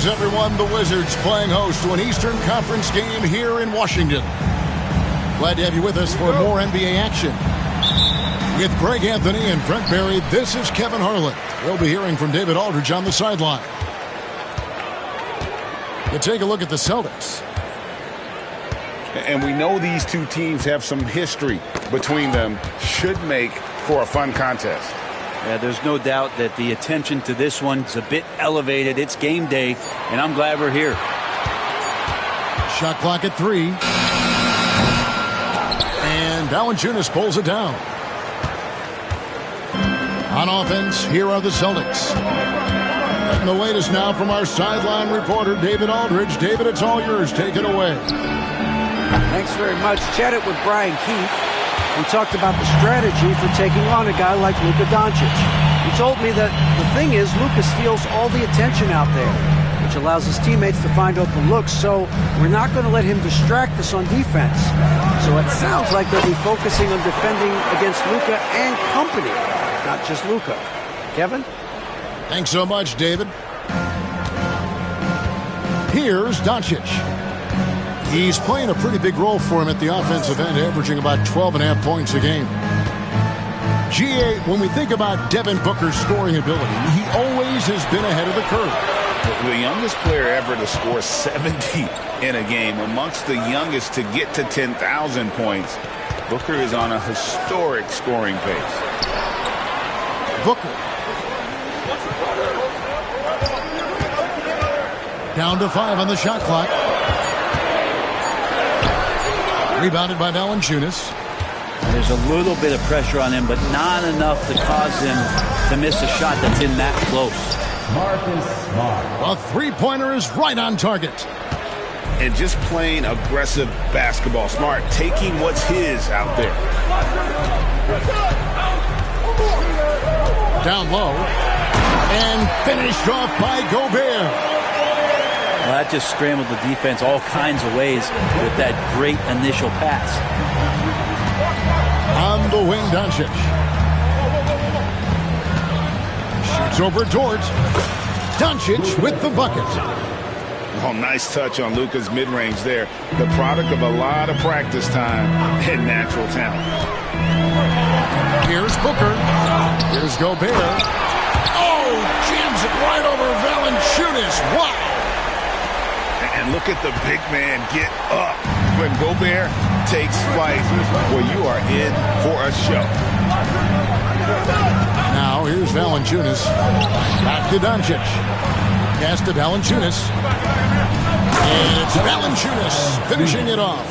Greetings, everyone. The Wizards playing host to an Eastern Conference game here in Washington. Glad to have you with us for more NBA action. With Greg Anthony and Brent Barry, this is Kevin Harlan. We'll be hearing from David Aldridge on the sideline. You take a look at the Celtics. And we know these two teams have some history between them. Should make for a fun contest. Yeah, there's no doubt that the attention to this one's a bit elevated. It's game day, and I'm glad we're here. Shot clock at 3. And Valanciunas pulls it down. On offense, here are the Celtics. And the latest now from our sideline reporter, David Aldridge. David, it's all yours. Take it away. Thanks very much. Chatted with Brian Keefe. We talked about the strategy for taking on a guy like Luka Doncic. He told me that the thing is Luka steals all the attention out there, which allows his teammates to find open looks, so we're not going to let him distract us on defense. So it sounds like they'll be focusing on defending against Luka and company, not just Luka. Kevin? Thanks so much, David. Here's Doncic. He's playing a pretty big role for him at the offensive end, averaging about 12.5 points a game. GA, when we think about Devin Booker's scoring ability, he always has been ahead of the curve. The youngest player ever to score 70 in a game, amongst the youngest to get to 10,000 points. Booker is on a historic scoring pace. Booker. Down to 5 on the shot clock. Rebounded by Valanciunas. There's a little bit of pressure on him, but not enough to cause him to miss a shot that's in that close. A three-pointer is right on target. And just playing aggressive basketball. Smart, taking what's his out there. Down low. And finished off by Gobert. Well, that just scrambled the defense all kinds of ways with that great initial pass. On the wing, Doncic. Shoots over Dort. Doncic with the bucket. Oh, nice touch on Luka's mid-range there. The product of a lot of practice time and natural talent. Here's Booker. Here's Gobert. Oh, jams it right over Valanciunas. Wow. And look at the big man get up. When Gobert takes flight, well, you are in for a show. Now, here's Valanciunas. Back to Doncic. Pass to Valanciunas. And it's Valanciunas finishing it off.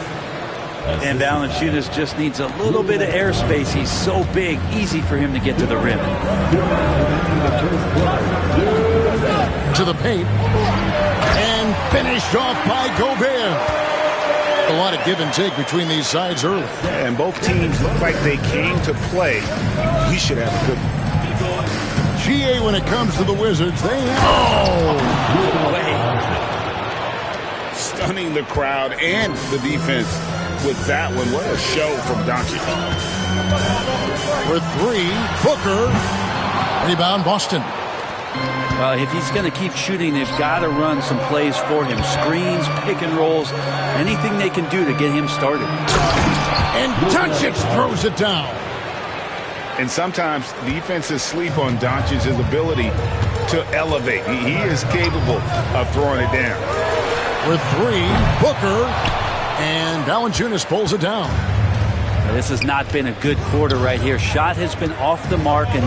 And Valanciunas just needs a little bit of airspace. He's so big, easy for him to get to the rim. To the paint. And finished off by Gobert. A lot of give and take between these sides early. Yeah, and both teams look like they came to play. He should have a good one. GA, when it comes to the Wizards, they Stunning the crowd and the defense with that one. What a show from Doncic. For three, Booker. Rebound, Boston. Well, if he's going to keep shooting, they've got to run some plays for him. Screens, pick and rolls, anything they can do to get him started. And Doncic throws it down. And sometimes defenses sleep on Doncic's ability to elevate. He is capable of throwing it down. With three, Booker. And Valanciunas pulls it down. This has not been a good quarter right here. Shot has been off the mark, and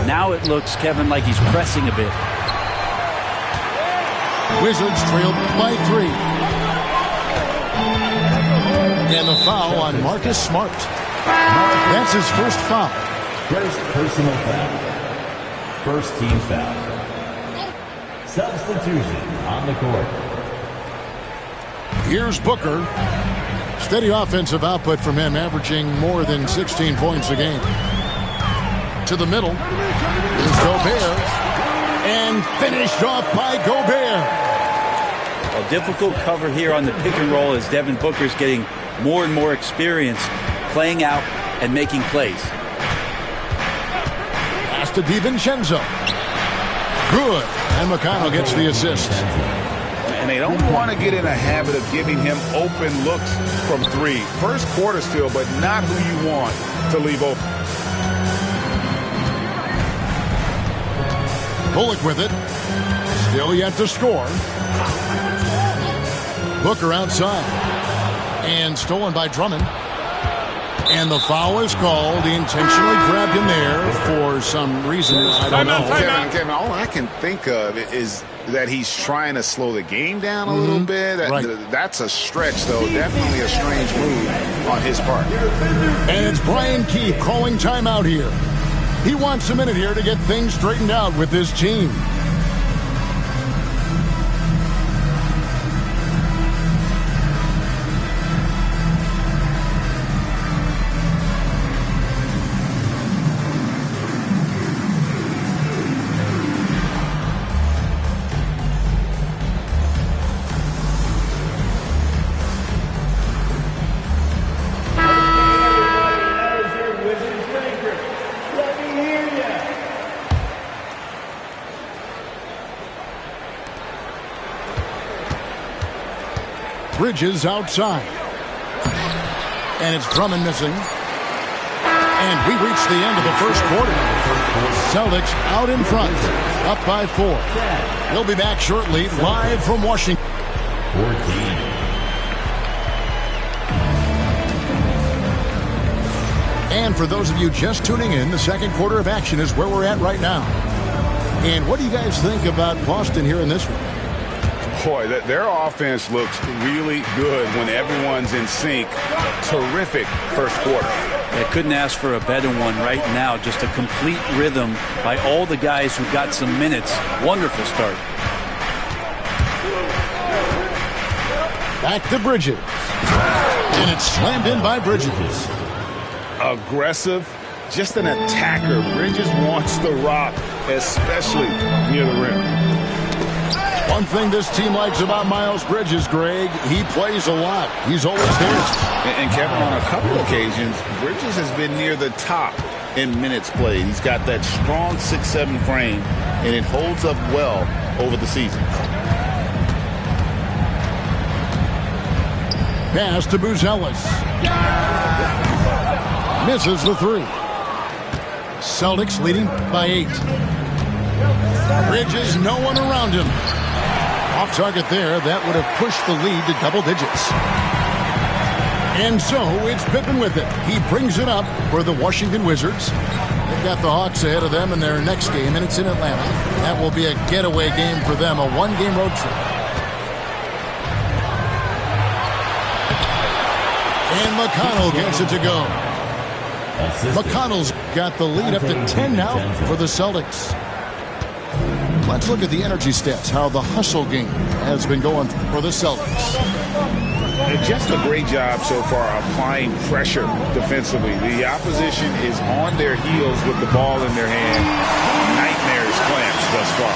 now it looks, Kevin, like he's pressing a bit. Wizards trailed by 3. And the foul on Marcus Smart. That's his first foul. First personal foul. First team foul. Substitution on the court. Here's Booker. Steady offensive output from him, averaging more than 16 points a game. To the middle. Here's Gobert. And finished off by Gobert. A difficult cover here on the pick and roll as Devin Booker's getting more and more experience playing out and making plays. Pass to DiVincenzo. Good. And McConnell gets the assist. And they don't want to get in a habit of giving him open looks from 3. First quarter still, but not who you want to leave open. Bullock with it. Still yet to score. Booker outside. And stolen by Drummond. And the foul is called. He intentionally grabbed him there for some reason. I don't know. Kevin, all I can think of is that he's trying to slow the game down a little bit. Right. That's a stretch, though. Definitely a strange move on his part. And it's Brian Keefe calling timeout here. He wants a minute here to get things straightened out with his team. Bridges outside. And it's Drummond missing. And we reach the end of the first quarter. Celtics out in front, up by 4. They'll be back shortly, live from Washington. 14. And for those of you just tuning in, the second quarter of action is where we're at right now. And what do you guys think about Boston here in this one? Boy, their offense looks really good when everyone's in sync. Terrific first quarter. I couldn't ask for a better one right now. Just a complete rhythm by all the guys who got some minutes. Wonderful start. Back to Bridges. And it's slammed in by Bridges. Aggressive, just an attacker. Bridges wants the rock, especially near the rim. One thing this team likes about Miles Bridges, Greg, he plays a lot. He's always there. And Kevin, on a couple occasions, Bridges has been near the top in minutes played. He's got that strong 6'7" frame, and it holds up well over the season. Pass to Buzelis. Misses the 3. Celtics leading by 8. Bridges, no one around him. Off target there, that would have pushed the lead to double digits. And so it's Pippen with it. He brings it up for the Washington Wizards. They've got the Hawks ahead of them in their next game, and it's in Atlanta. That will be a getaway game for them, a one-game road trip. And McConnell gets it to go. McConnell's got the lead up to 10 now for the Celtics. Let's look at the energy stats, how the hustle game has been going for the Celtics. Just a great job so far applying pressure defensively. The opposition is on their heels with the ball in their hand. Nightmares clamps thus far.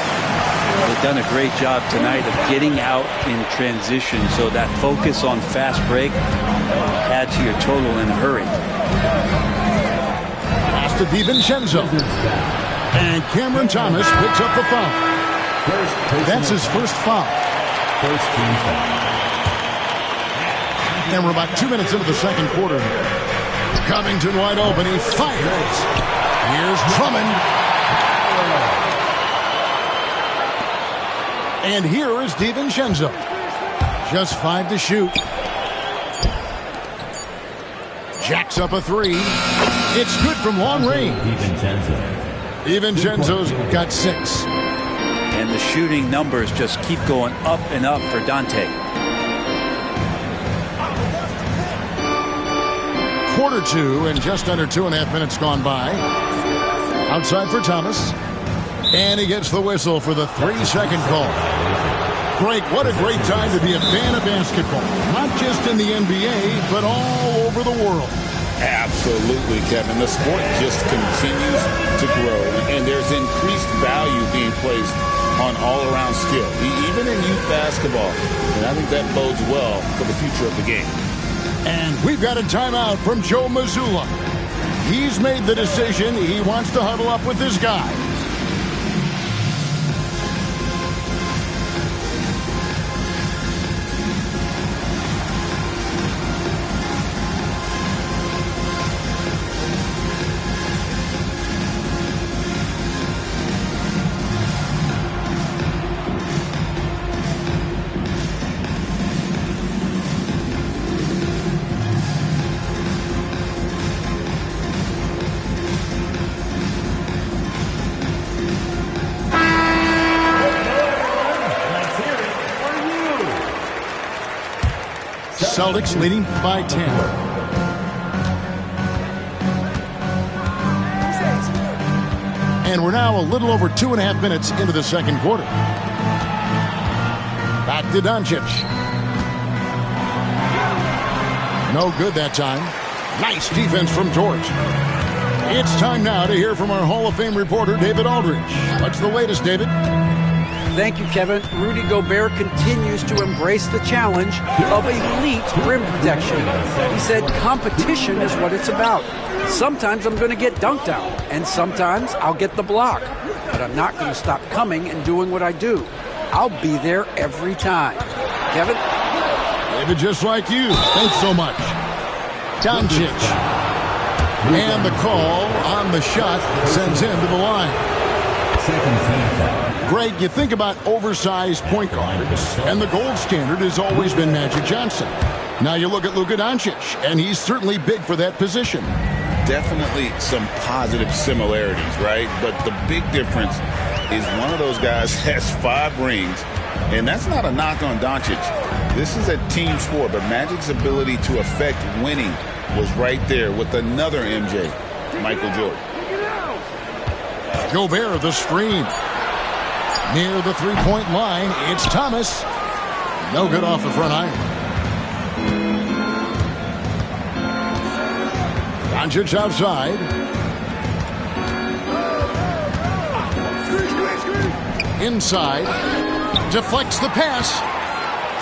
They've done a great job tonight of getting out in transition, so that focus on fast break add to your total in a hurry. Pass to DiVincenzo. And Cameron Thomas picks up the foul. That's his first foul. First team foul. And we're about 2 minutes into the second quarter here. Covington wide open. He fires. Here's Drummond. And here is DiVincenzo. Just 5 to shoot. Jacks up a 3. It's good from long range. DiVincenzo's got 6. And the shooting numbers just keep going up and up for Dante. Quarter 2 and just under 2.5 minutes gone by. Outside for Thomas. And he gets the whistle for the 3-second call. Greg, what a great time to be a fan of basketball. Not just in the NBA, but all over the world. Absolutely, Kevin. The sport just continues to grow, and there's increased value being placed on all-around skill, even in youth basketball. And I think that bodes well for the future of the game. And we've got a timeout from Joe Mazzulla. He's made the decision. He wants to huddle up with his guy. Celtics leading by 10. And we're now a little over 2.5 minutes into the second quarter. Back to Doncic. No good that time. Nice defense from George. It's time now to hear from our Hall of Fame reporter, David Aldridge. What's the latest, David? Thank you, Kevin. Rudy Gobert continues to embrace the challenge of elite rim protection. He said competition is what it's about. Sometimes I'm going to get dunked out, and sometimes I'll get the block. But I'm not going to stop coming and doing what I do. I'll be there every time. Kevin? David, just like you. Thanks so much. Doncic. And the call on the shot sends him to the line. Second team foul. Greg, you think about oversized point guards, and the gold standard has always been Magic Johnson. Now you look at Luka Doncic, and he's certainly big for that position. Definitely some positive similarities, right? But the big difference is one of those guys has 5 rings, and that's not a knock on Doncic. This is a team sport, but Magic's ability to affect winning was right there with another MJ, Michael Jordan. Gobert, the screen. Near the three-point line, it's Thomas. No good off the front iron. Doncic outside. Inside. Deflects the pass.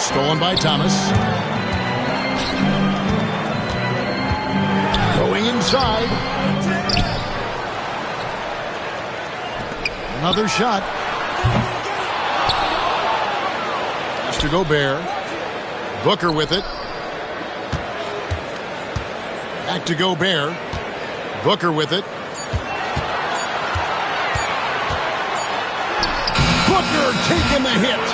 Stolen by Thomas. Going inside. Another shot. Pass to Gobert. Booker with it. Back to Gobert. Booker with it. Booker taking the hit.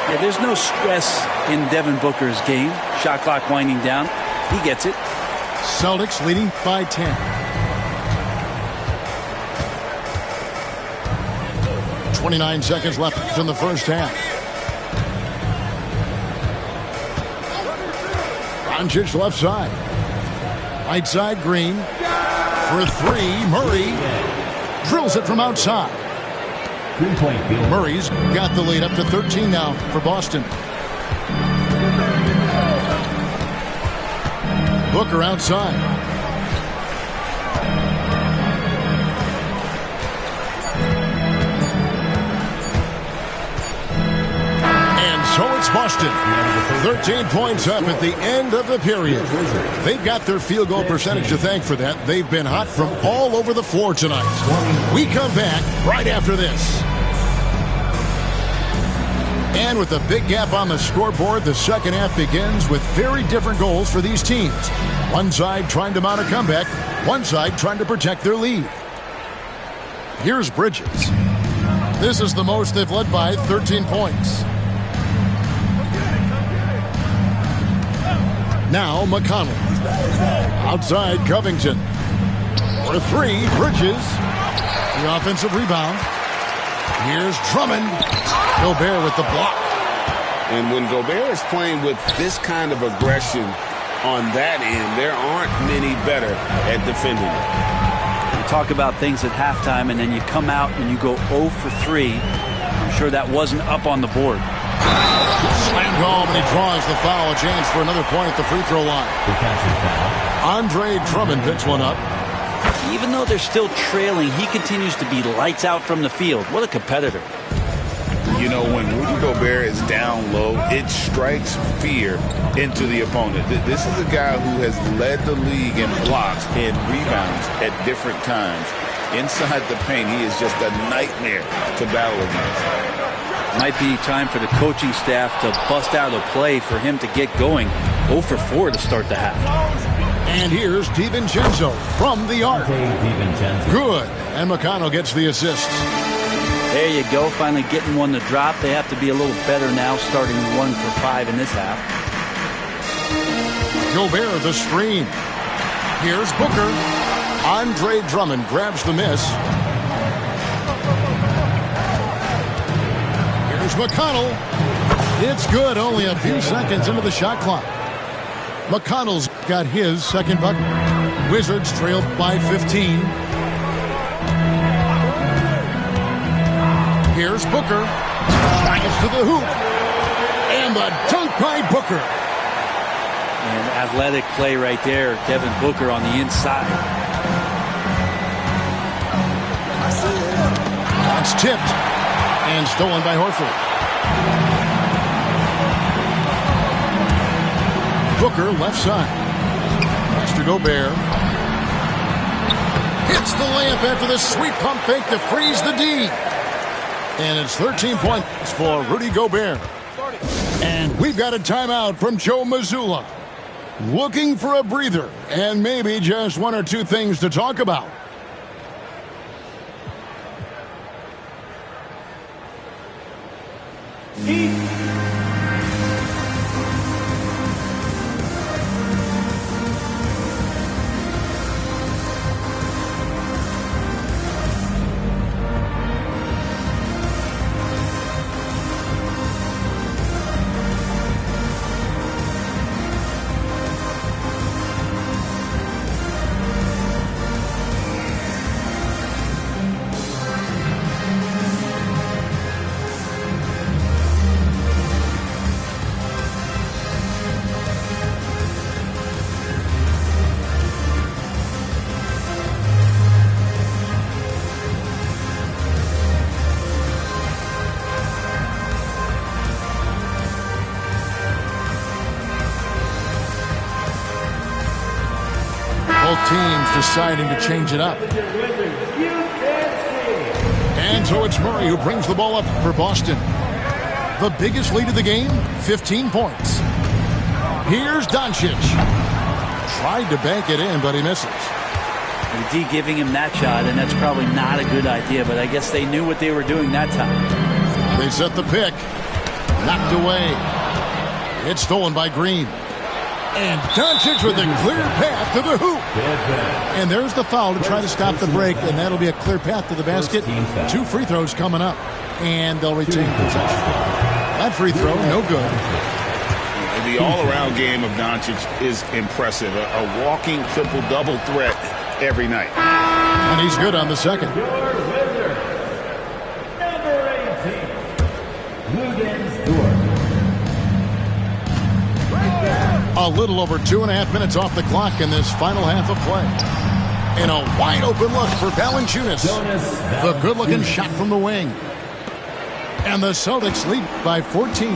Yeah, there's no stress in Devin Booker's game. Shot clock winding down. He gets it. Celtics leading by 10. 29 seconds left in the first half. Doncic left side. Right side, Green. For 3, Murray drills it from outside. 3-point field. Murray's got the lead up to 13 now for Boston. Booker outside. And so it's Boston. 13 points up at the end of the period. They've got their field goal percentage to thank for that. They've been hot from all over the floor tonight. We come back right after this. And with a big gap on the scoreboard, the second half begins with very different goals for these teams. One side trying to mount a comeback, one side trying to protect their lead. Here's Bridges. This is the most they've led by, 13 points. Now McConnell. Outside Covington. For three, Bridges. The offensive rebound. Here's Drummond. Gobert with the block. And when Gobert is playing with this kind of aggression on that end, there aren't many better at defending it. You talk about things at halftime, and then you come out and you go 0 for 3. I'm sure that wasn't up on the board. Slammed home, and he draws the foul. A chance for another point at the free throw line. Defensive foul. Andre Drummond picks one up. Even though they're still trailing, he continues to be lights out from the field. What a competitor. You know, when Rudy Gobert is down low, it strikes fear into the opponent. This is a guy who has led the league in blocks and rebounds at different times. Inside the paint, he is just a nightmare to battle against. Might be time for the coaching staff to bust out a play for him to get going. 0 for 4 to start the half. And here's DiVincenzo from the arc. DiVincenzo. Good. And McConnell gets the assist. There you go, finally getting one to drop. They have to be a little better now, starting 1 for 5 in this half. Gobert the screen. Here's Booker. Andre Drummond grabs the miss. Here's McConnell. It's good, only a few seconds into the shot clock. McConnell's got his second bucket. Wizards trail by 15. Here's Booker. Drives to the hoop. And the dunk by Booker. And athletic play right there. Devin Booker on the inside. That's tipped. And stolen by Horford. Booker left side. Pass to Gobert. Hits the layup after the sweet pump fake to freeze the D. And it's 13 points for Rudy Gobert. And we've got a timeout from Joe Mazzulla. Looking for a breather and maybe just one or two things to talk about. Teams deciding to change it up. And so it's Murray who brings the ball up for Boston. The biggest lead of the game, 15 points. Here's Doncic. Tried to bank it in, but he misses. And D giving him that shot, and that's probably not a good idea, but I guess they knew what they were doing that time. They set the pick. Knocked away. It's stolen by Green. And Doncic with a clear path to the hoop. And there's the foul to try to stop the break, and that'll be a clear path to the basket. 2 free throws coming up, and they'll retain possession. That free throw, no good. The all-around game of Doncic is impressive. A walking triple-double threat every night. And he's good on the second. A little over 2.5 minutes off the clock in this final half of play. And a wide open look for Valanciunas. The good-looking shot from the wing. And the Celtics lead by 14.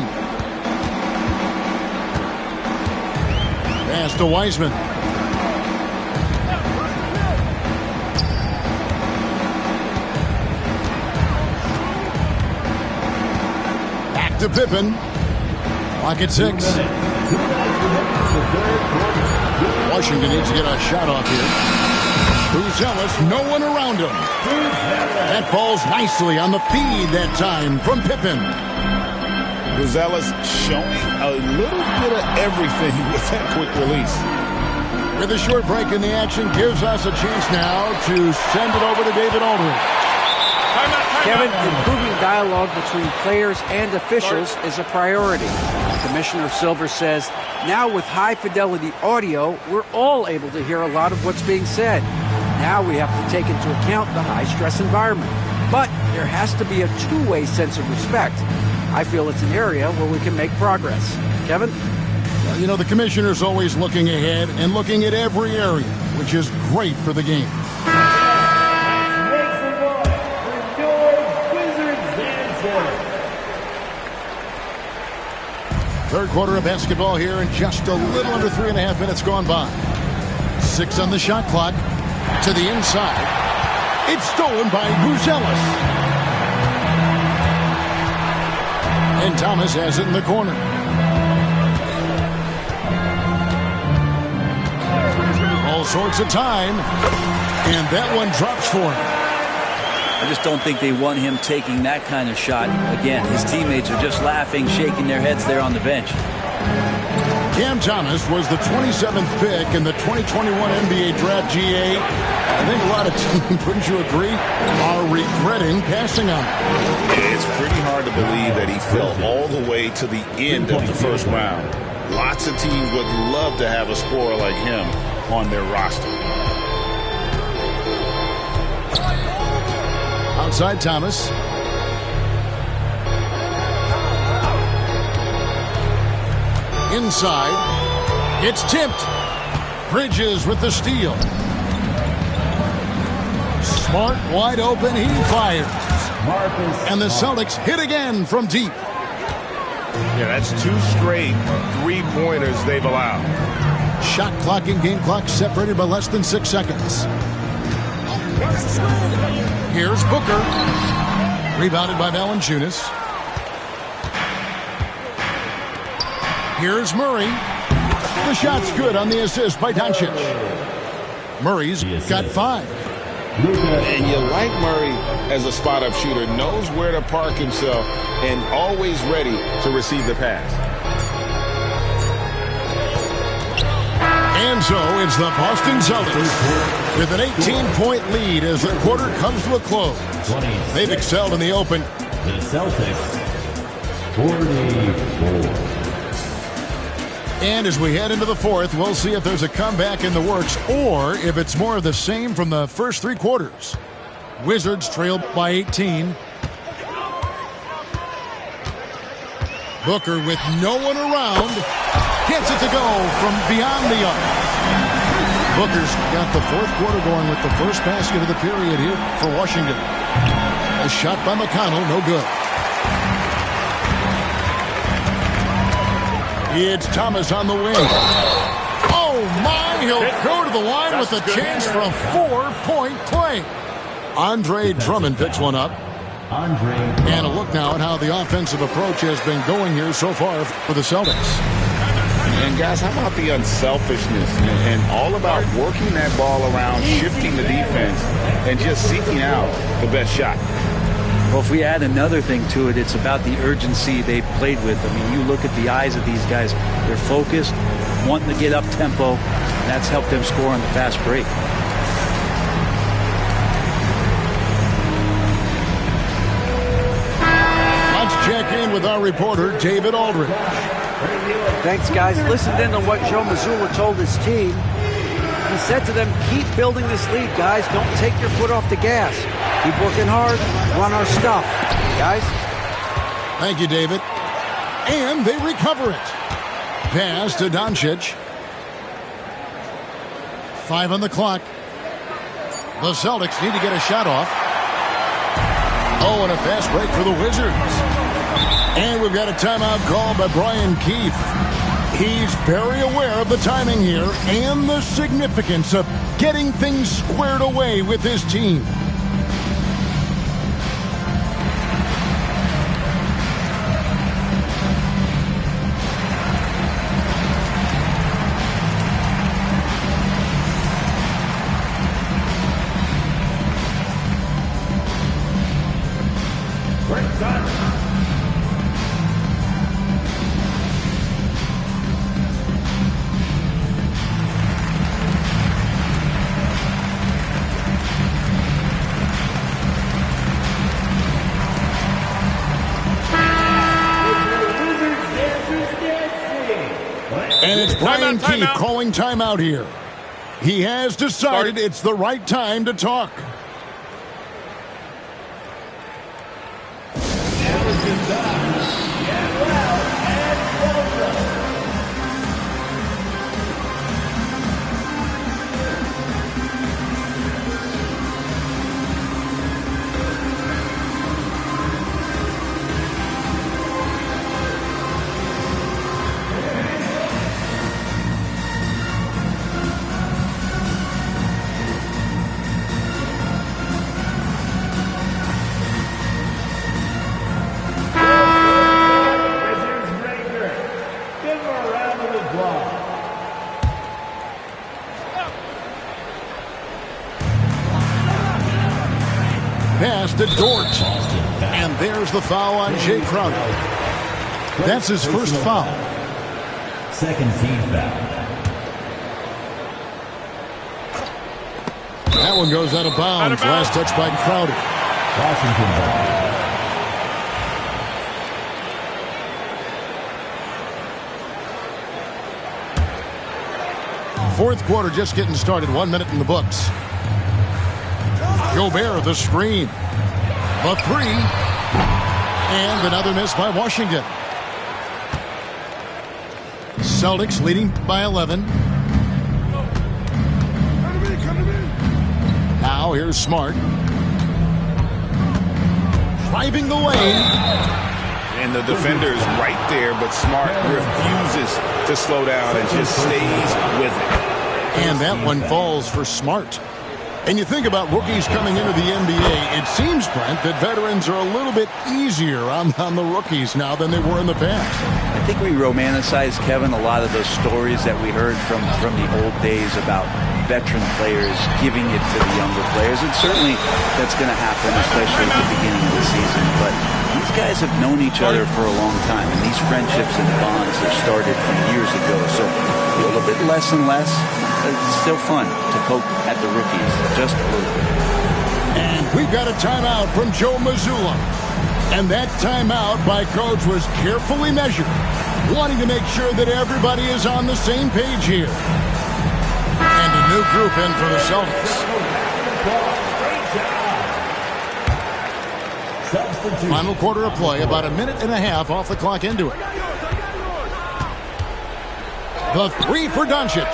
Pass to Wiseman. Back to Pippen. Clock at 6. Washington needs to get a shot off here. Buzelis, no one around him. That falls nicely on the feed that time from Pippen. Buzelis showing a little bit of everything with that quick release. With a short break in the action, gives us a chance now to send it over to David Aldridge. Kevin, improving dialogue between players and officials is a priority. Commissioner Silver says, now with high-fidelity audio, we're all able to hear a lot of what's being said. Now we have to take into account the high-stress environment. But there has to be a two-way sense of respect. I feel it's an area where we can make progress. Kevin? Well, you know, the commissioner's always looking ahead and looking at every area, which is great for the game. Third quarter of basketball here, and just a little under 3.5 minutes gone by. 6 on the shot clock. To the inside. It's stolen by Buzelis. And Thomas has it in the corner. All sorts of time. And that one drops for him. I just don't think they want him taking that kind of shot. Again, his teammates are just laughing, shaking their heads there on the bench. Cam Thomas was the 27th pick in the 2021 NBA Draft. GA. I think a lot of teams, wouldn't you agree, are regretting passing on him. It's pretty hard to believe that he fell all the way to the end of the first round. Lots of teams would love to have a scorer like him on their roster. Outside Thomas. Inside. It's tipped. Bridges with the steal. Smart wide open. He fires. And the Celtics hit again from deep. Yeah, that's 2 straight 3-pointers they've allowed. Shot clock and game clock separated by less than 6 seconds. Here's Booker. Rebounded by Valanciunas. Here's Murray. The shot's good on the assist by Doncic. Murray's got 5. And you like Murray as a spot-up shooter. Knows where to park himself and always ready to receive the pass. And so it's the Boston Celtics with an 18-point lead as the quarter comes to a close. They've excelled in the open. The Celtics, 44. And as we head into the fourth, we'll see if there's a comeback in the works or if it's more of the same from the first 3 quarters. Wizards trailed by 18. Booker with no one around. Gets it to go from beyond the arc. Booker's got the fourth quarter going with the first basket of the period here for Washington. A shot by McConnell, no good. It's Thomas on the wing. Oh, my. He'll go to the line with a chance for a 4-point play. Andre Drummond picks one up. And a look now at how the offensive approach has been going here so far for the Celtics. And, guys, how about the unselfishness and all about working that ball around, shifting the defense, and just seeking out the best shot? Well, if we add another thing to it, it's about the urgency they've played with. I mean, you look at the eyes of these guys. They're focused, wanting to get up tempo, and that's helped them score on the fast break. Let's check in with our reporter, David Aldridge. Thanks, guys. Listened in on what Joe Mazzulla told his team. He said to them, keep building this lead, guys. Don't take your foot off the gas. Keep working hard. Run our stuff. Guys? Thank you, David. And they recover it. pass to Doncic. 5 on the clock. The Celtics need to get a shot off. Oh, and a fast break for the Wizards. And we've got a timeout called by Brian Keefe. He's very aware of the timing here and the significance of getting things squared away with his team. And it's Brian Keefe calling timeout here. He has decided it's the right time to talk. Pass to Dort. And there's the foul on Jay Crowder. That's his first foul. Second team foul. That one goes out of bounds. Last touch by Crowder. Washington ball. Fourth quarter just getting started. 1 minute in the books. Gobert, the screen. The three. And another miss by Washington. Celtics leading by 11. Now here's Smart. Driving the lane. And the defender's right there, but Smart refuses to slow down and just stays with it. And that one falls for Smart. And you think about rookies coming into the NBA, it seems, Brent, that veterans are a little bit easier on the rookies now than they were in the past. I think we romanticize, Kevin, a lot of those stories that we heard from the old days about veteran players giving it to the younger players. And certainly that's going to happen, especially at the beginning of the season. But these guys have known each other for a long time, and these friendships and bonds have started from years ago. So a little bit less and less. It's still fun to poke at the rookies, just a little bit. And we've got a timeout from Joe Mazzulla. And that timeout by Coach was carefully measured, wanting to make sure that everybody is on the same page here. And a new group in for the Celtics. Final quarter of play, about a minute and a half off the clock into it. The three for Doncic.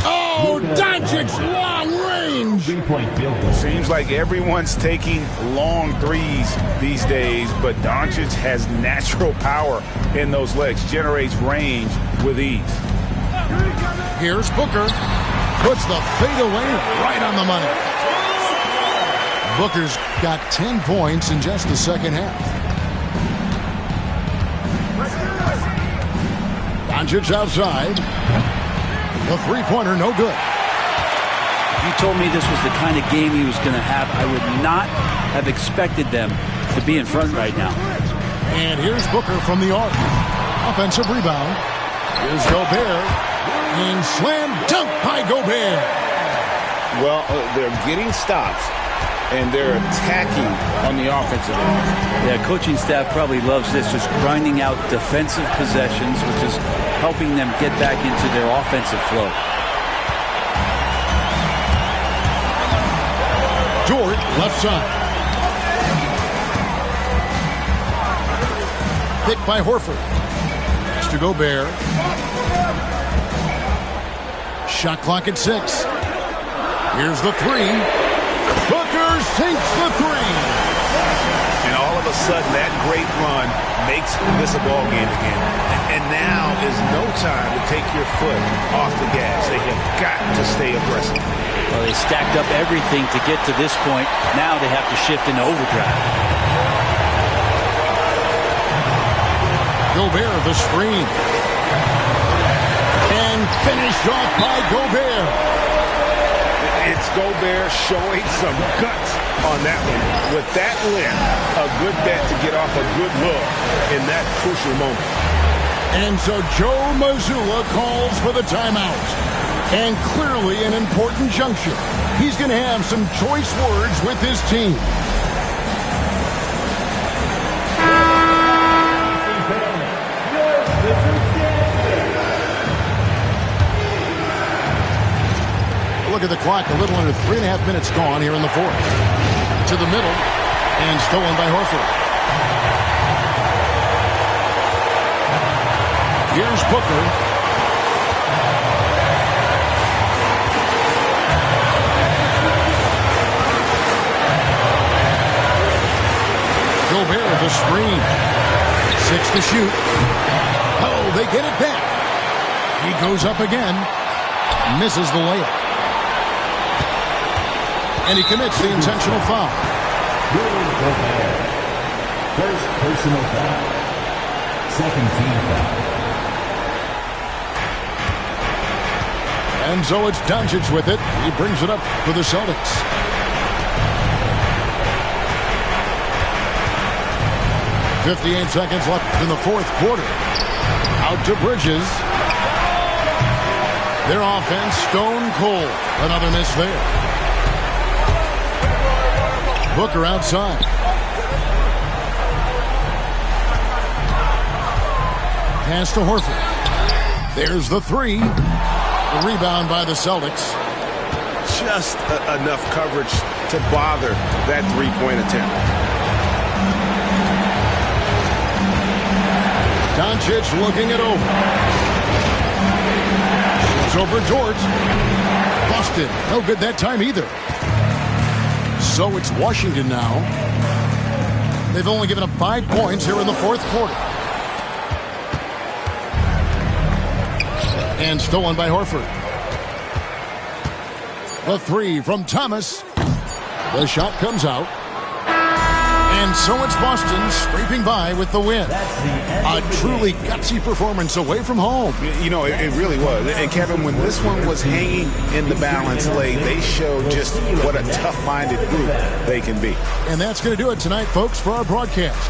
Oh, Doncic, long range. Three-point field goal. Seems like everyone's taking long threes these days, but Doncic has natural power in those legs, generates range with ease. Here's Booker. Puts the fadeaway right on the money. Booker's got 10 points in just the second half. Doncic outside. The three-pointer, no good. If you told me this was the kind of game he was going to have, I would not have expected them to be in front right now. And here's Booker from the arc. Offensive rebound. Here's Gobert. And slam dunk by Gobert. Well, they're getting stops, and they're attacking on the offensive end. Yeah, coaching staff probably loves this, just grinding out defensive possessions, which is helping them get back into their offensive flow. Dort, left side. Picked by Horford. to Gobert. Shot clock at 6. Here's the 3. Booker sinks the 3. And all of a sudden, that great run makes this a ball game again. And now is no time to take your foot off the gas. They have got to stay aggressive. Well, they stacked up everything to get to this point. Now they have to shift into overdrive. Gobert, the screen. And finished off by Gobert. It's Gobert showing some guts on that one. With that win, a good bet to get off a good look in that crucial moment. And so Joe Mazzulla calls for the timeout. And clearly an important juncture. He's going to have some choice words with his team. Look at the clock. A little under 3.5 minutes gone here in the fourth. To the middle. And stolen by Horford. Here's Booker. Gobert, the screen. 6 to shoot. Oh, they get it back. He goes up again. Misses the layup. And he commits the intentional foul. First personal foul. Second team foul. And so it's Doncic with it. He brings it up for the Celtics. .58 seconds left in the fourth quarter. Out to Bridges. Their offense stone cold. Another miss there. Booker outside. Pass to Horford. There's the 3. The rebound by the Celtics. Just enough coverage to bother that three-point attempt. Doncic looking it over. Shoots over George. Busted. No good that time either. So it's Washington now. They've only given up 5 points here in the fourth quarter. And stolen by Horford. The 3 from Thomas. The shot comes out. And so it's Boston scraping by with the win. A truly gutsy performance away from home. You know, it really was. And Kevin, when this one was hanging in the balance lane, they showed just what a tough-minded group they can be. And that's going to do it tonight, folks, for our broadcast.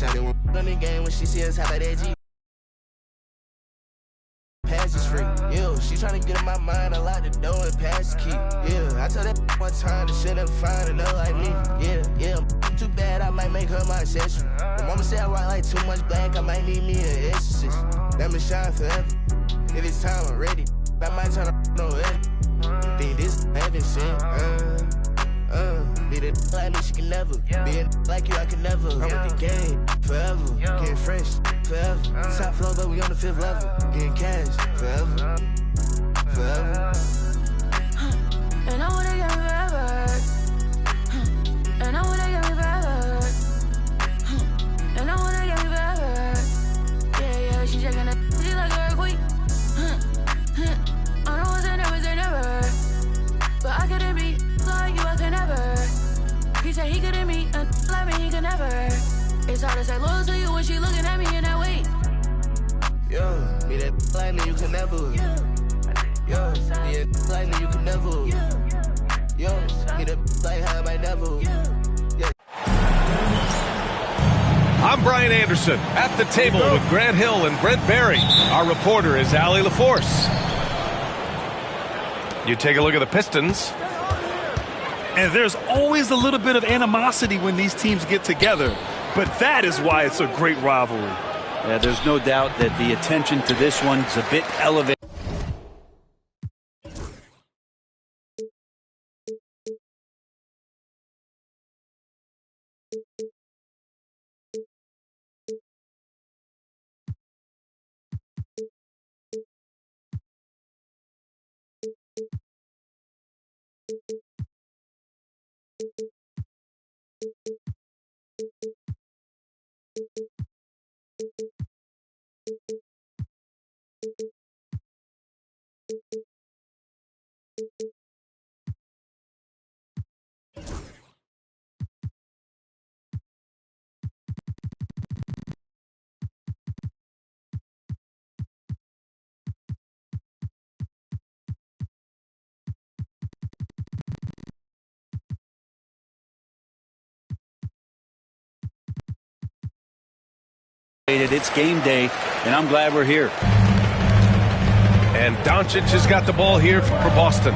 Shawty won't on the game when she see us hop out that G. Pass is free, yeah. She tryna get in my mind, I lock the door and pass the key, yeah. I told that one time that she'll never find another like me, yeah. Too bad, I might make her my accessory. The mama said I rock like too much black, I might need me an exorcist. Let me shine forever. If it's time, I'm ready. I might turn on it. Think this heaven sent, be the like me, she can never. Be a like you, I can never. I'm with the game forever. Getting fresh forever. Top floor, but we on the 5th level. Getting cash forever. Forever. And I wanna get me forever. And I wanna get me forever. And I wanna get me forever. Yeah, she checking it. She like a earthquake. I don't want to never say never. But I couldn't be like you, I could never. He said he couldn't meet a like me, he could never. It's hard to say loyal to you when she looking at me in that way. Yo, me that like me, you can never. Yo, me that like me, you can never. Yo, me that like how I might never. I'm Brian Anderson at the table with Grant Hill and Brent Barry. Our reporter is Allie LaForce. You take a look at the Pistons. And there's always a little bit of animosity when these teams get together. But that is why it's a great rivalry. Yeah, there's no doubt that the attention to this one is a bit elevated. It's game day, and I'm glad we're here. And Doncic has got the ball here for Boston.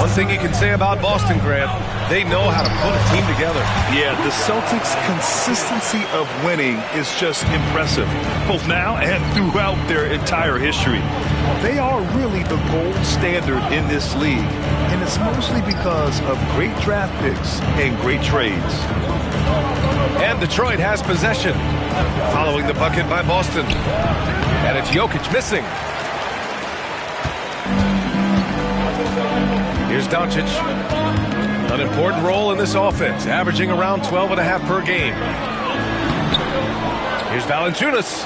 One thing you can say about Boston, Grant, they know how to put a team together. Yeah, the Celtics' consistency of winning is just impressive, both now and throughout their entire history. They are really the gold standard in this league, and it's mostly because of great draft picks and great trades. And Detroit has possession, following the bucket by Boston. And it's Jokic missing. Here's Doncic. An important role in this offense, averaging around 12.5 per game. Here's Valanciunas.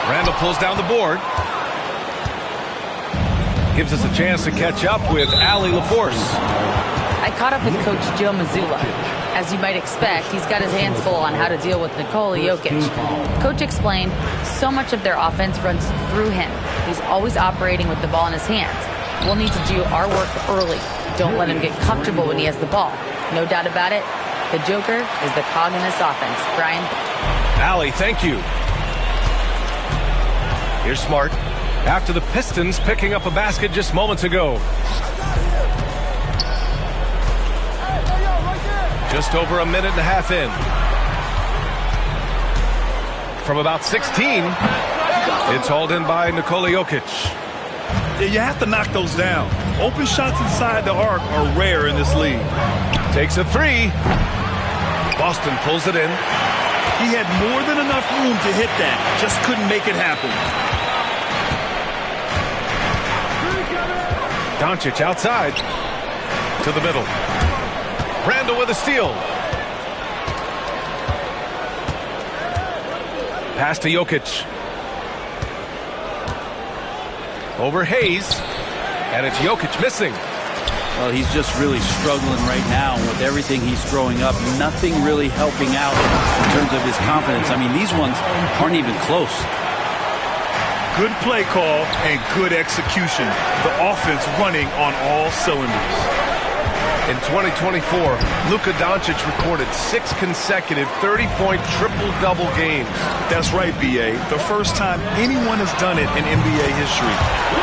Randall pulls down the board. Gives us a chance to catch up with Allie LaForce. I caught up with Coach Joe Mazzulla. As you might expect, he's got his hands full on how to deal with Nikola Jokic. Coach explained so much of their offense runs through him. He's always operating with the ball in his hands. We'll need to do our work early. Don't let him get comfortable when he has the ball. No doubt about it, the Joker is the cog in this offense. Brian? Allie, thank you. Here's Smart. After the Pistons picking up a basket just moments ago. Just over a minute and a half in. From about 16, it's hauled in by Nikola Jokic. Yeah, you have to knock those down. Open shots inside the arc are rare in this league. Takes a three. Boston pulls it in. He had more than enough room to hit that. Just couldn't make it happen. Doncic outside. To the middle. Randall with a steal. Pass to Jokic. Over Hayes. And it's Jokic missing. Well, he's just really struggling right now with everything he's throwing up. Nothing really helping out in terms of his confidence. I mean, these ones aren't even close. Good play call and good execution. The offense running on all cylinders. In 2024, Luka Doncic recorded 6 consecutive 30-point triple-double games. That's right, B.A. The first time anyone has done it in NBA history.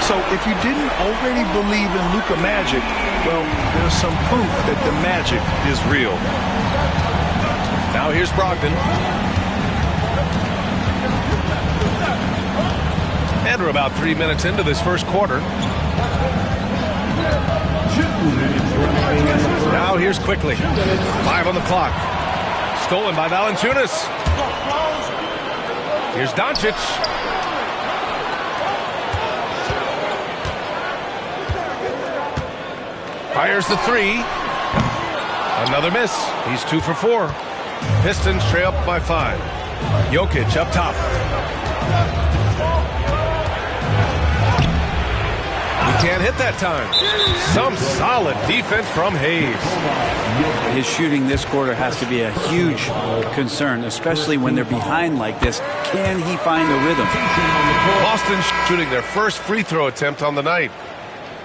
So if you didn't already believe in Luka magic, well, there's some proof that the magic is real. Now here's Brogdon. And we're about 3 minutes into this first quarter. Now here's Quickly. 5 on the clock. Stolen by Valanciunas. Here's Doncic. Fires the 3. Another miss. He's 2 for 4. Pistons trail up by 5. Jokic up top. He can't hit that time. Some solid defense from Hayes. His shooting this quarter has to be a huge concern, especially when they're behind like this. Can he find the rhythm? Boston shooting their first free throw attempt on the night.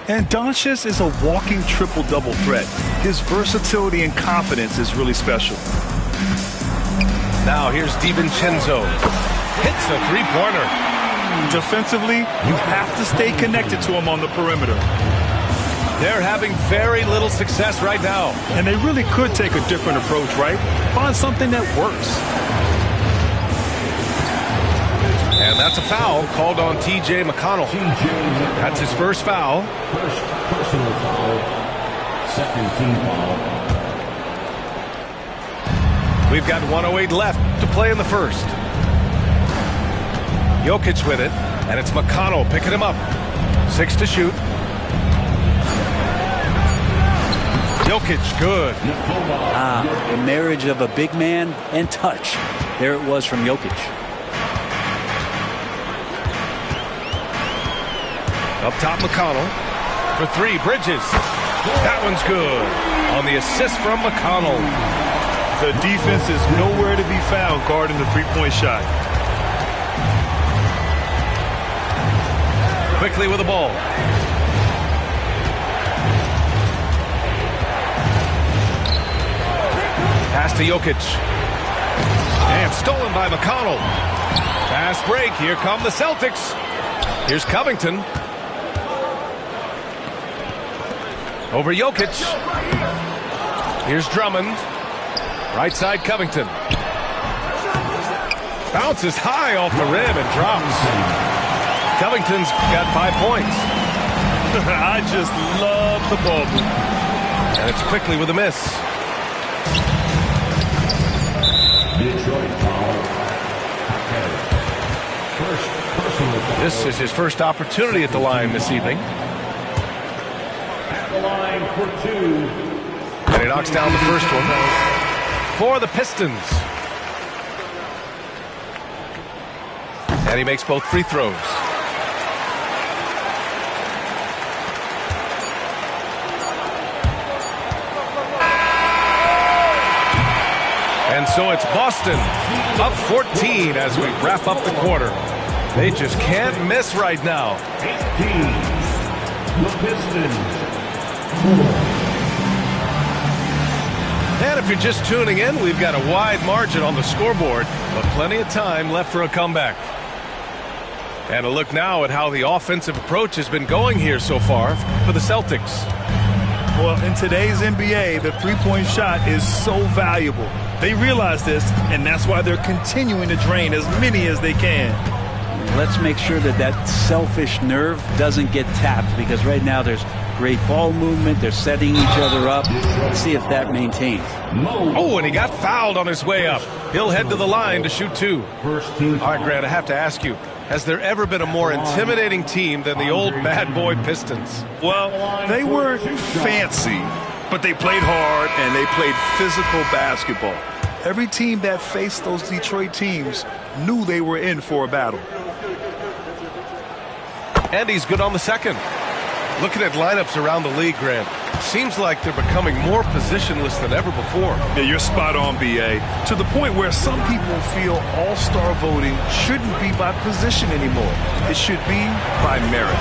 And Doncic is a walking triple-double threat. His versatility and confidence is really special. Now here's DiVincenzo. Hits a three-pointer. Defensively, you have to stay connected to him on the perimeter. They're having very little success right now. And they really could take a different approach, right? Find something that works. And that's a foul called on T.J. McConnell. That's his first foul. First personal foul. Second team foul. We've got 1:08 left to play in the first. Jokic with it, and it's McConnell picking him up. 6 to shoot. Jokic, good. The marriage of a big man and touch. There it was from Jokic. Up top, McConnell. For 3, Bridges. That one's good. On the assist from McConnell. The defense is nowhere to be found guarding the three-point shot. Quickly with the ball. Pass to Jokic. And stolen by McConnell. Fast break. Here come the Celtics. Here's Covington. Over Jokic. Here's Drummond. Right side Covington. Bounces high off the rim and drops. Covington's got 5 points. I just love the ball. And it's Quickly with a miss. Detroit foul. First personal foul. This is his first opportunity at the line this evening. At the line for 2. And he knocks down the first one for the Pistons. And he makes both free throws. And so it's Boston up 14 as we wrap up the quarter. They just can't miss right now. 18. The Pistons. 4. And if you're just tuning in, we've got a wide margin on the scoreboard, but plenty of time left for a comeback. And a look now at how the offensive approach has been going here so far for the Celtics. Well, in today's NBA, the three-point shot is so valuable. They realize this, and that's why they're continuing to drain as many as they can. Let's make sure that that selfish nerve doesn't get tapped, because right now there's great ball movement. They're setting each other up. Let's see if that maintains. Oh, and he got fouled on his way up. He'll head to the line to shoot 2. All right, Grant, I have to ask you, has there ever been a more intimidating team than the old bad boy Pistons? Well, they weren't fancy, but they played hard and they played physical basketball. Every team that faced those Detroit teams knew they were in for a battle. And he's good on the second. Looking at lineups around the league, Grant, seems like they're becoming more positionless than ever before. Yeah, you're spot on, B.A. To the point where some people feel all-star voting shouldn't be by position anymore. It should be by merit.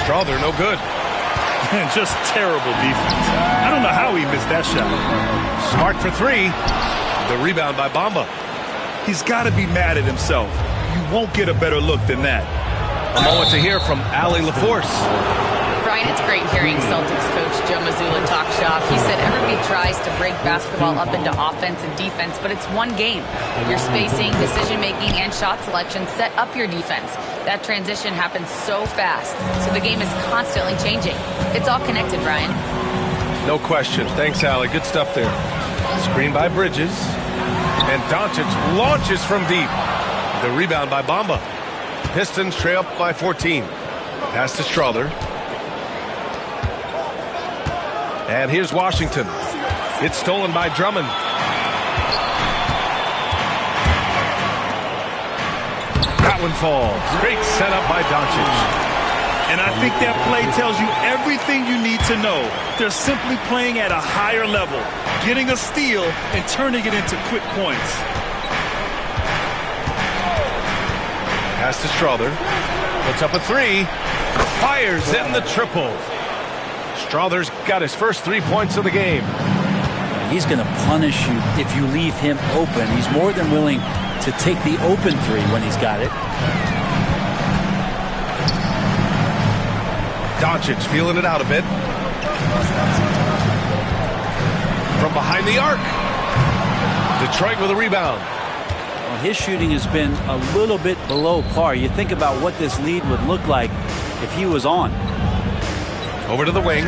Strawther, no good. And just terrible defense. I don't know how he missed that shot. Smart for three. The rebound by Bamba. He's got to be mad at himself. You won't get a better look than that. A moment to hear from Ali LaForce. Brian, it's great hearing Celtics coach Joe Mazzulla talk shop. He said everybody tries to break basketball up into offense and defense, but it's one game. Your spacing, decision-making, and shot selection set up your defense. That transition happens so fast, so the game is constantly changing. It's all connected, Brian. No question. Thanks, Ali. Good stuff there. Screen by Bridges. And Doncic launches from deep. The rebound by Bamba. Pistons trail up by 14. Pass to Strother. And here's Washington. It's stolen by Drummond. That one falls. Great setup by Doncic. And I think that play tells you everything you need to know. They're simply playing at a higher level, getting a steal and turning it into quick points. Pass to Strother. Puts up a three. Fires in the triple. Strother's got his first 3 points of the game. He's going to punish you if you leave him open. He's more than willing to take the open three when he's got it. Doncic feeling it out a bit. From behind the arc. Detroit with a rebound. Well, his shooting has been a little bit below par. You think about what this lead would look like if he was on. Over to the wing.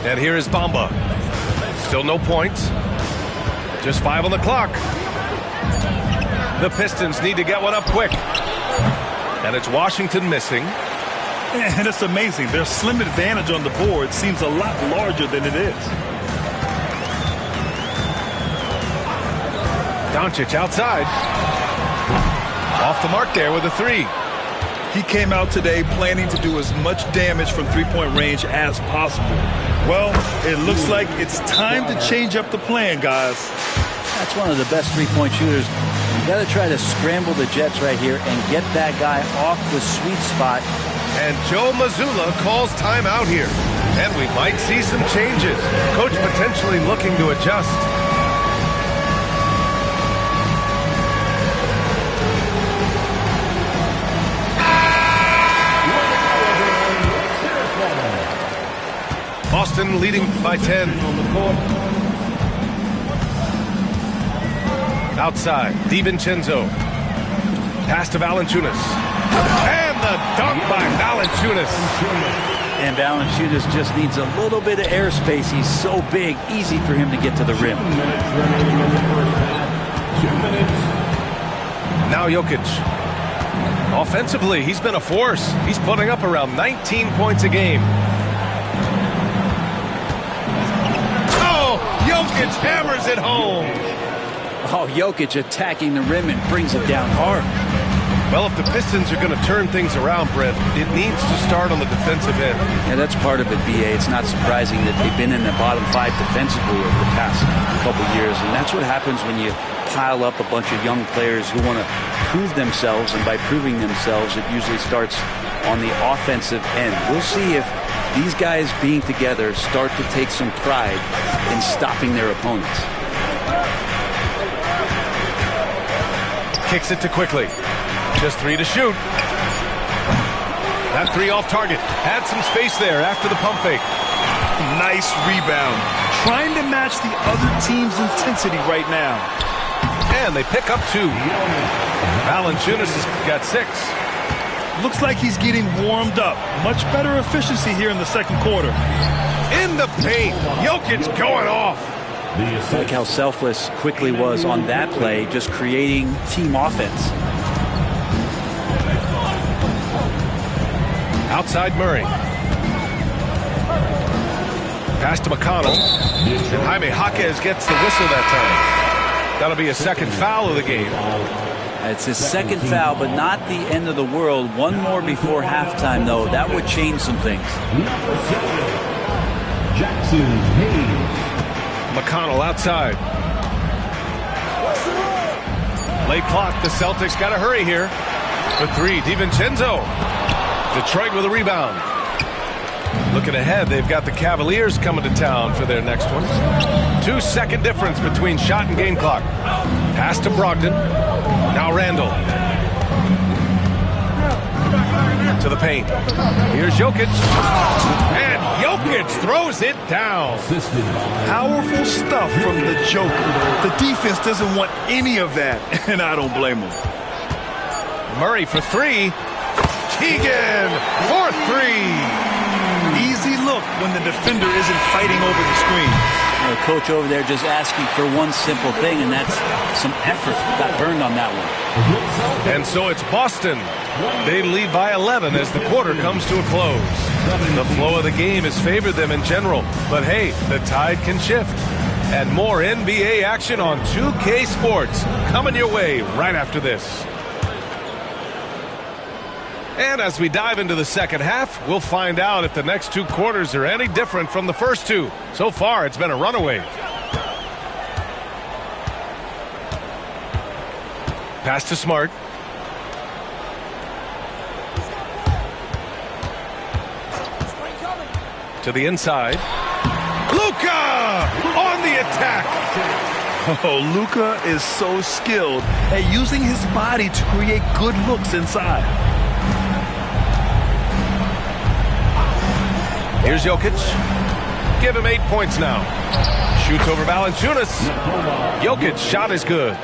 And here is Bamba. Still no points. Just 5 on the clock. The Pistons need to get one up quick. And it's Washington missing. And it's amazing. Their slim advantage on the board seems a lot larger than it is. Doncic outside. Off the mark there with a three. He came out today planning to do as much damage from three-point range as possible. Well, it looks like it's time to change up the plan, guys. That's one of the best three-point shooters. You got to try to scramble the Jets right here and get that guy off the sweet spot. And Joe Mazzulla calls timeout here. And we might see some changes. Coach potentially looking to adjust. Boston leading by 10. Outside, DiVincenzo. Pass to Valanciunas. And the dunk by Valanciunas. And Valanciunas just needs a little bit of airspace. He's so big, easy for him to get to the rim. Now Jokic. Offensively, he's been a force. He's putting up around 19 points a game. Jokic hammers it home. Oh, Jokic attacking the rim and brings it down hard. Well, if the Pistons are going to turn things around, Brett, it needs to start on the defensive end. Yeah, that's part of it, B.A. It's not surprising that they've been in the bottom 5 defensively over the past couple years, and that's what happens when you pile up a bunch of young players who want to prove themselves, and by proving themselves, it usually starts on the offensive end. We'll see if these guys being together start to take some pride in stopping their opponents. Kicks it to Quickly. Just 3 to shoot. That 3 off target. Had some space there after the pump fake. Nice rebound. Trying to match the other team's intensity right now. And they pick up 2. Valanciunas has got 6. Looks like he's getting warmed up. Much better efficiency here in the second quarter. In the paint. Jokic going off. I like how selfless Quickly was on that play, just creating team offense. Outside Murray. Pass to McConnell. And Jaime Jaquez gets the whistle that time. That'll be a second foul of the game. It's his second foul, but not the end of the world. One more before halftime, though. That would change some things. Jackson Hayes. McConnell outside. Late clock. The Celtics got to hurry here. For 3, DiVincenzo. Detroit with a rebound. Looking ahead, they've got the Cavaliers coming to town for their next one. 2-second difference between shot and game clock. Pass to Brogdon. Now Randall. To the paint. Here's Jokic. And Jokic throws it down. Powerful stuff from the Joker. The defense doesn't want any of that, and I don't blame them. Murray for three. Keegan for three. Easy look when the defender isn't fighting over the screen. The coach over there just asking for one simple thing, and that's some effort. Got burned on that one. And so it's Boston. They lead by 11 as the quarter comes to a close. The flow of the game has favored them in general, but hey, the tide can shift. And more NBA action on 2K Sports coming your way right after this. And as we dive into the second half, we'll find out if the next two quarters are any different from the first two. So far, it's been a runaway. Pass to Smart. To the inside. Luka on the attack. Oh, Luka is so skilled at using his body to create good looks inside. Here's Jokic. Give him 8 points now. Shoots over Valanciunas. Jokic's shot is good.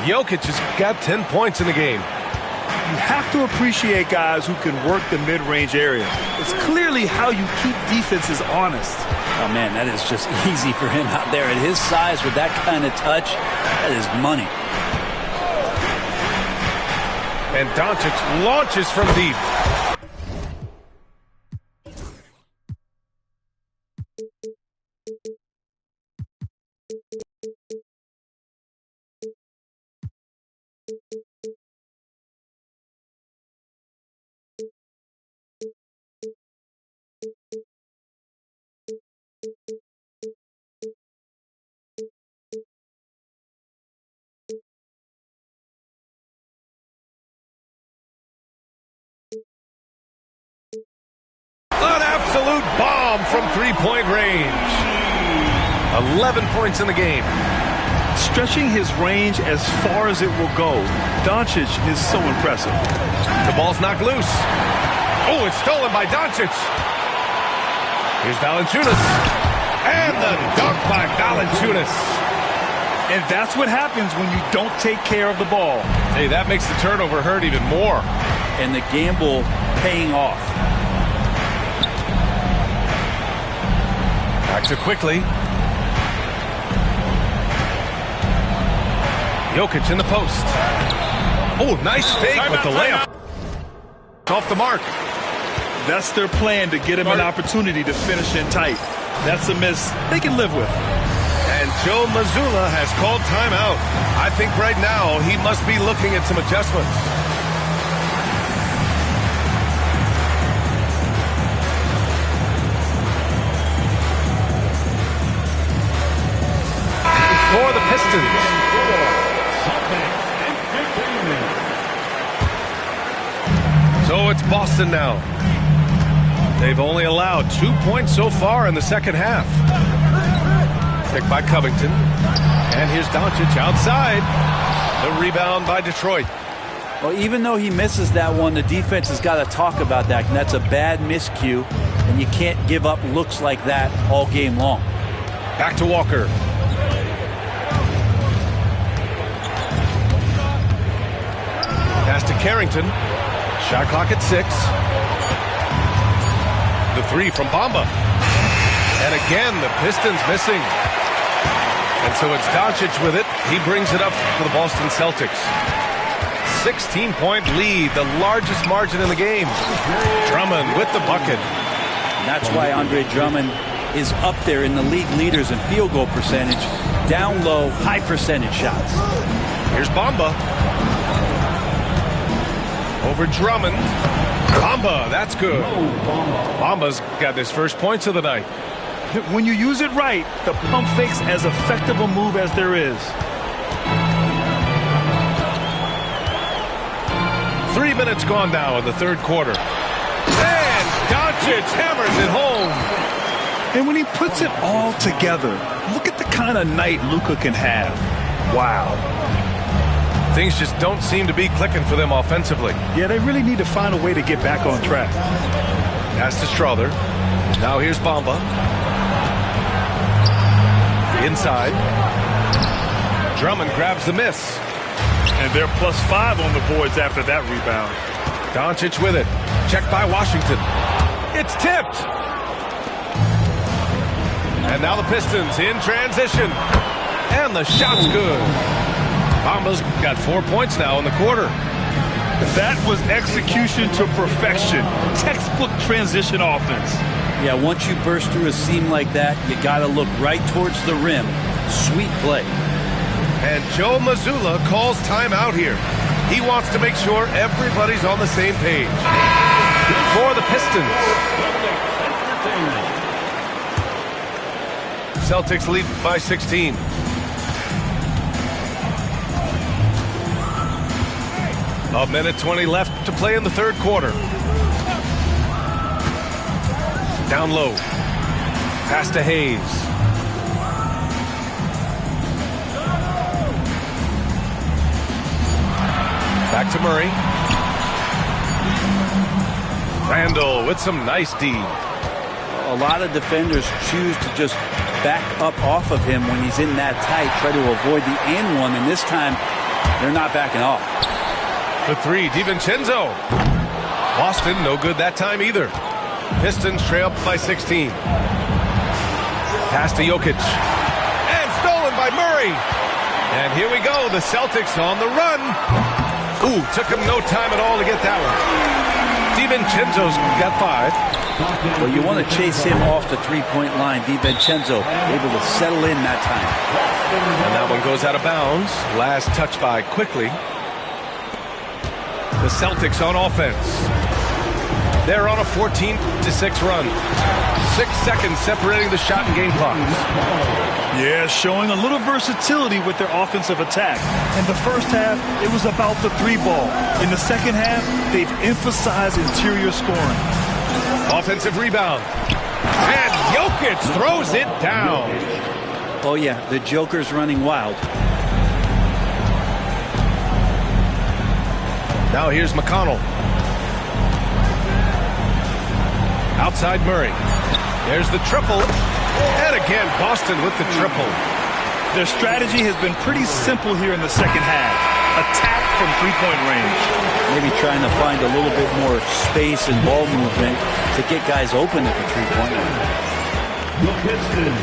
Jokic has got 10 points in the game. You have to appreciate guys who can work the mid-range area. It's clearly how you keep defenses honest. Oh, man, that is just easy for him out there. At his size, with that kind of touch, that is money. And Doncic launches from deep. An absolute bomb from three-point range. 11 points in the game. Stretching his range as far as it will go, Doncic is so impressive. The ball's knocked loose. Oh, it's stolen by Doncic. Here's Valanciunas. And the dunk by Valanciunas. And that's what happens when you don't take care of the ball. Hey, that makes the turnover hurt even more. And the gamble paying off. Back to quickly. Jokic in the post. Oh, nice fake with the layup. Off the mark. That's their plan, to get him an opportunity to finish in tight. That's a miss they can live with. And Joe Mazzulla has called timeout. I think right now he must be looking at some adjustments. For the Pistons. So it's Boston now. They've only allowed 2 points so far in the second half. Picked by Covington. And here's Doncic outside. The rebound by Detroit. Well, even though he misses that one, the defense has got to talk about that. And that's a bad miscue. And you can't give up looks like that all game long. Back to Walker. Pass to Carrington. Shot clock at 6. The three from Bamba. And again, the Pistons missing. And so it's Doncic with it. He brings it up for the Boston Celtics. 16-point lead, the largest margin in the game. Drummond with the bucket. And that's why Andre Drummond is up there in the league leaders in field goal percentage. Down low, high percentage shots. Here's Bamba. Over Drummond. Bamba, that's good. Bamba's got his first points of the night. When you use it right, the pump fake's as effective a move as there is. 3 minutes gone now in the third quarter. And Doncic hammers it home. And when he puts it all together, look at the kind of night Luka can have. Wow. Things just don't seem to be clicking for them offensively. Yeah, they really need to find a way to get back on track. Pass to Strother. Now here's Bamba. Inside. Drummond grabs the miss. And they're +5 on the boards after that rebound. Doncic with it. Checked by Washington. It's tipped. And now the Pistons in transition. And the shot's good. Bamba's got 4 points now in the quarter. That was execution to perfection. Textbook transition offense. Yeah, once you burst through a seam like that, you got to look right towards the rim. Sweet play. And Joe Mazzulla calls timeout here. He wants to make sure everybody's on the same page. For the Pistons. Celtics lead by 16. A minute 20 left to play in the third quarter. Down low. Pass to Hayes. Back to Murray. Randall with some nice D. A lot of defenders choose to just back up off of him when he's in that tight, try to avoid the and one, and this time they're not backing off. The three, DiVincenzo. Boston, no good that time either. Pistons trail by 16. Pass to Jokic. And stolen by Murray. And here we go, the Celtics on the run. Ooh, took him no time at all to get that one. DiVincenzo's got 5. Well, you want to chase him off the three-point line. DiVincenzo able to settle in that time. And that one goes out of bounds. Last touch by quickly. The Celtics on offense. They're on a 14-6 run. 6 seconds separating the shot and game clocks. Yeah, showing a little versatility with their offensive attack. In the first half, it was about the three ball. In the second half, they've emphasized interior scoring. Offensive rebound. And Jokic throws it down. Oh, yeah, the Joker's running wild. Now here's McConnell. Outside Murray. There's the triple. And again, Boston with the triple. Their strategy has been pretty simple here in the second half. Attack from three-point range. Maybe trying to find a little bit more space and ball movement to get guys open at the three-point line. The Pistons,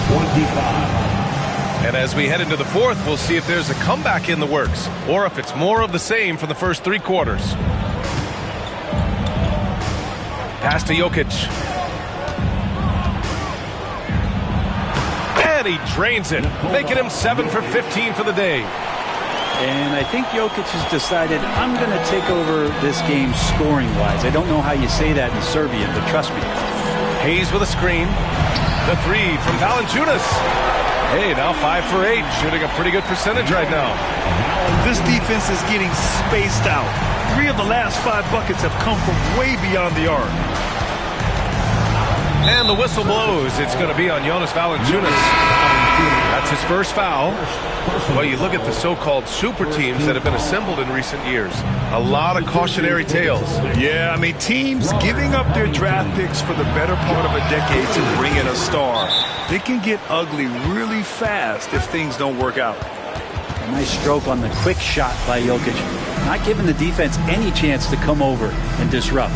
25. And as we head into the fourth, we'll see if there's a comeback in the works or if it's more of the same from the first 3 quarters. Pass to Jokic. And he drains it, making him 7 for 15 for the day. And I think Jokic has decided, I'm going to take over this game scoring-wise. I don't know how you say that in Serbian, but trust me. Hayes with a screen. The three from Valanciunas. Hey, now 5 for 8, shooting a pretty good percentage right now. This defense is getting spaced out. 3 of the last 5 buckets have come from way beyond the arc. And the whistle blows. It's going to be on Jonas Valanciunas. That's his first foul. Well, you look at the so-called super teams that have been assembled in recent years. A lot of cautionary tales. Yeah, I mean, teams giving up their draft picks for the better part of a decade to bring in a star. They can get ugly really fast if things don't work out. A nice stroke on the quick shot by Jokic. Not giving the defense any chance to come over and disrupt.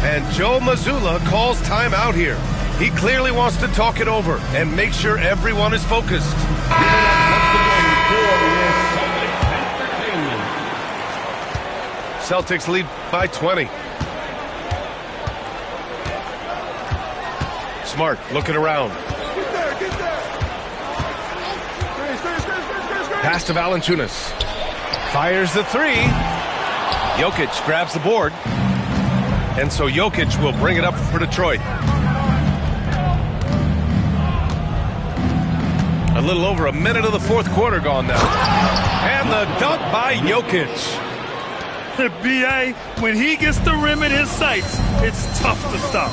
And Joe Mazzulla calls timeout here. He clearly wants to talk it over and make sure everyone is focused. Celtics lead by 20. Smart looking around. Pass to Valanciunas. Fires the three. Jokic grabs the board. And so Jokic will bring it up for Detroit. A little over a minute of the fourth quarter gone now. And the dunk by Jokic. B.A., when he gets the rim in his sights, it's tough to stop.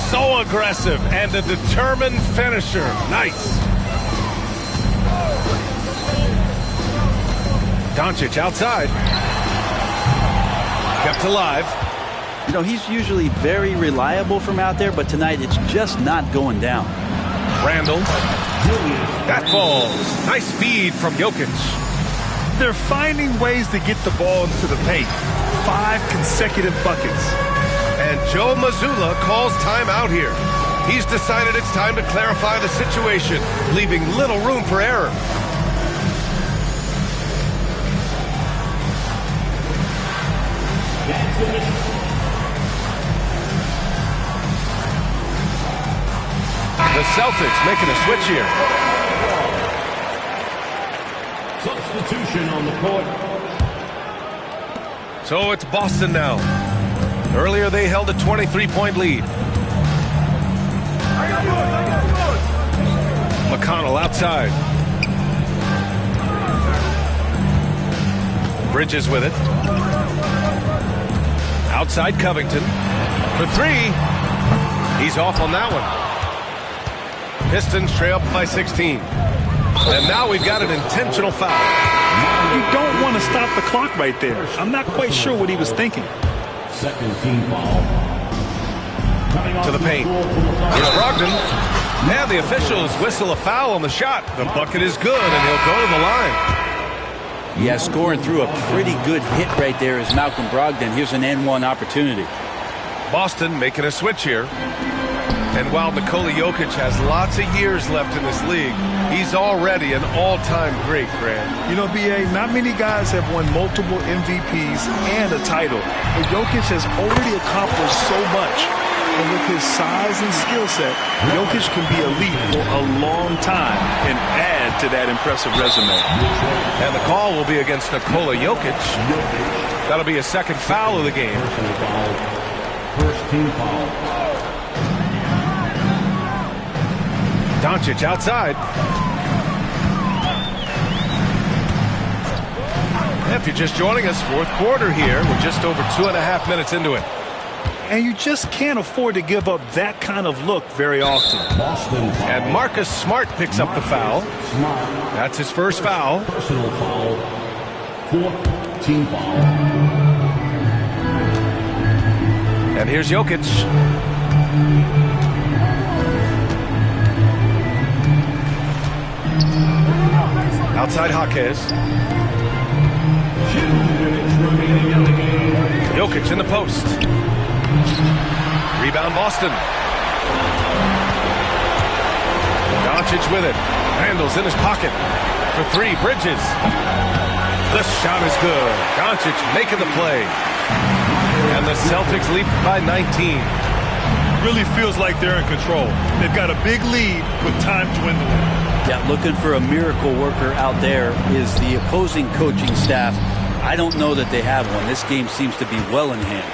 So aggressive and a determined finisher. Nice. Doncic outside. Kept alive. You know, he's usually very reliable from out there, but tonight it's just not going down. Randall. That falls. Nice feed from Jokic. They're finding ways to get the ball into the paint. 5 consecutive buckets. And Joe Mazzulla calls timeout here. He's decided it's time to clarify the situation, leaving little room for error. The Celtics making a switch here. Substitution on the court. So it's Boston now. Earlier they held a 23-point lead. McConnell outside. Bridges with it. Outside Covington. For 3. He's off on that one. Pistons trail by 16. And now we've got an intentional foul. You don't want to stop the clock right there. I'm not quite sure what he was thinking. Second team foul. To the paint. Here's Brogdon. And the officials whistle a foul on the shot. The bucket is good, and he'll go to the line. Yeah, scoring through a pretty good hit right there is Malcolm Brogdon. Here's an N1 opportunity. Boston making a switch here. And while Nikola Jokic has lots of years left in this league, he's already an all-time great, Grant. You know, B.A., not many guys have won multiple MVPs and a title. But Jokic has already accomplished so much. And with his size and skill set, Jokic can be elite for a long time and add to that impressive resume. And the call will be against Nikola Jokic. That'll be a second foul of the game. First team foul. Doncic outside. If you're just joining us, fourth quarter here. We're just over 2.5 minutes into it. And you just can't afford to give up that kind of look very often. And Marcus Smart picks up the foul. That's his first foul. Personal foul. Fourth team foul. And here's Jokic. Outside Jaquez. Jokic in the post. Rebound Boston. Doncic with it. Randall's in his pocket. For 3, Bridges. The shot is good. Doncic making the play. And the Celtics lead by 19. Really feels like they're in control. They've got a big lead with time dwindling. Yeah, looking for a miracle worker out there is the opposing coaching staff. I don't know that they have one. This game seems to be well in hand.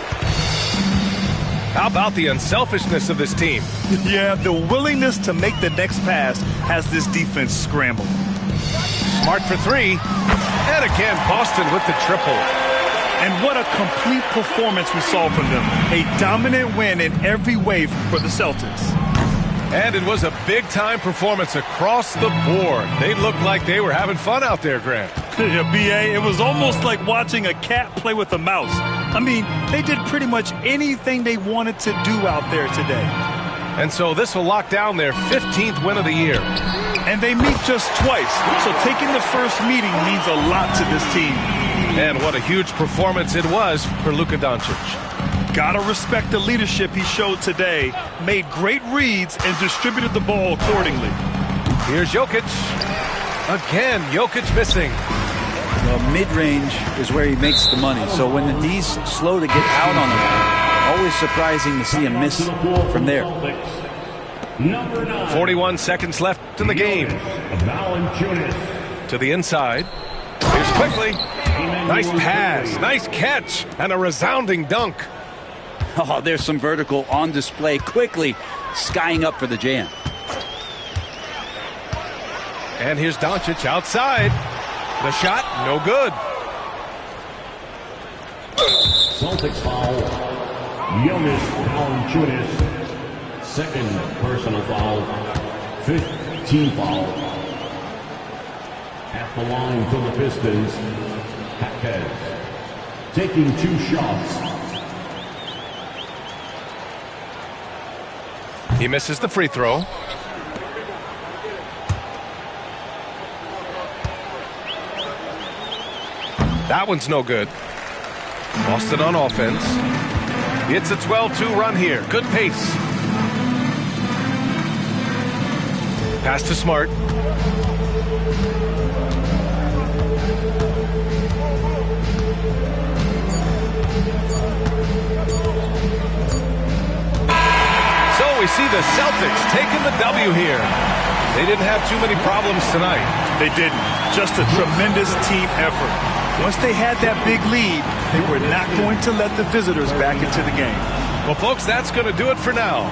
How about the unselfishness of this team? Yeah, the willingness to make the next pass has this defense scrambled. Smart for 3. And again, Boston with the triple. And what a complete performance we saw from them. A dominant win in every way for the Celtics. And it was a big-time performance across the board. They looked like they were having fun out there, Grant. Yeah, B.A., it was almost like watching a cat play with a mouse. I mean, they did pretty much anything they wanted to do out there today. And so this will lock down their 15th win of the year. And they meet just twice, so taking the first meeting means a lot to this team. And what a huge performance it was for Luka Doncic. Gotta respect the leadership he showed today. Made great reads and distributed the ball accordingly. Here's Jokic. Again, Jokic missing. Well, mid-range is where he makes the money. So when the D's slow to get out on him, always surprising to see him miss from there. 41 seconds left in the game. To the inside. Here's quickly. Nice pass, nice catch, and a resounding dunk. Oh, there's some vertical on display. Quickly skying up for the jam. And here's Doncic outside. The shot, no good. Celtics foul. Jonas Valanciunas. Second personal foul. 5th team foul. At the line for the Pistons, Jaquez taking 2 shots. He misses the free throw. That one's no good. Boston on offense. It's a 12-2 run here. Good pace. Pass to Smart. So we see the Celtics taking the W here. They didn't have too many problems tonight. They didn't. Just a tremendous team effort. Once they had that big lead, they were not going to let the visitors back into the game. Well, folks, that's going to do it for now.